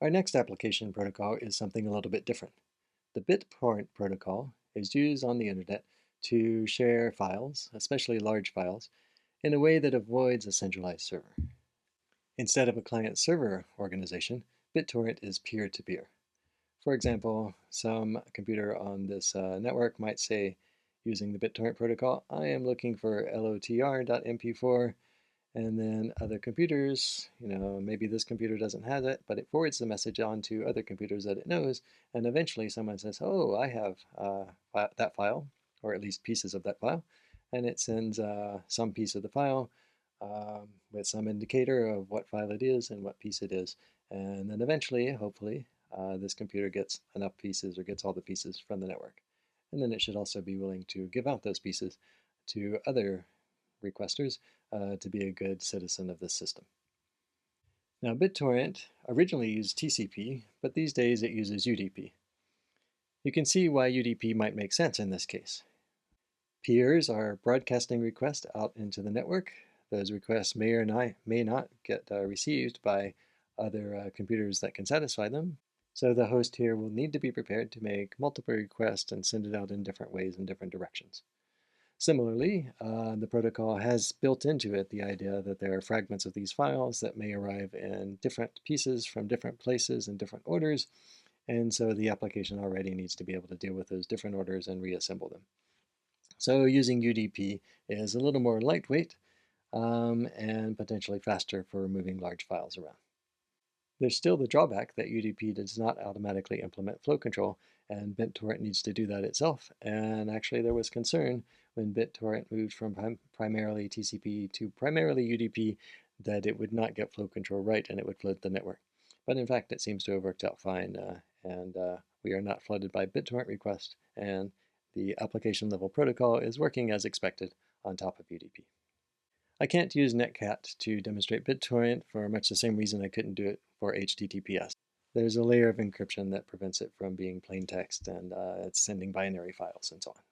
Our next application protocol is something a little bit different. The BitTorrent protocol is used on the internet to share files, especially large files, in a way that avoids a centralized server. Instead of a client-server organization, BitTorrent is peer-to-peer. For example, some computer on this network might say, using the BitTorrent protocol, I am looking for lotr.mp4, and then other computers, maybe this computer doesn't have it, but it forwards the message on to other computers that it knows, and eventually someone says, oh, I have that file, or at least pieces of that file, and it sends some piece of the file with some indicator of what file it is and what piece it is. And then eventually, hopefully, this computer gets enough pieces or gets all the pieces from the network. And then it should also be willing to give out those pieces to other requesters to be a good citizen of this system. Now, BitTorrent originally used TCP, but these days it uses UDP. You can see why UDP might make sense in this case. Peers are broadcasting requests out into the network. Those requests may or may not get received by other computers that can satisfy them. So the host here will need to be prepared to make multiple requests and send it out in different ways in different directions. Similarly, the protocol has built into it the idea that there are fragments of these files that may arrive in different pieces from different places in different orders, and so the application already needs to be able to deal with those different orders and reassemble them. So using UDP is a little more lightweight and potentially faster for moving large files around. There's still the drawback that UDP does not automatically implement flow control, and BitTorrent needs to do that itself. And actually there was concern when BitTorrent moved from primarily TCP to primarily UDP that it would not get flow control right and it would flood the network. But in fact, it seems to have worked out fine, and we are not flooded by BitTorrent requests, and the application level protocol is working as expected on top of UDP. I can't use Netcat to demonstrate BitTorrent for much the same reason I couldn't do it for HTTPS. There's a layer of encryption that prevents it from being plain text, and it's sending binary files and so on.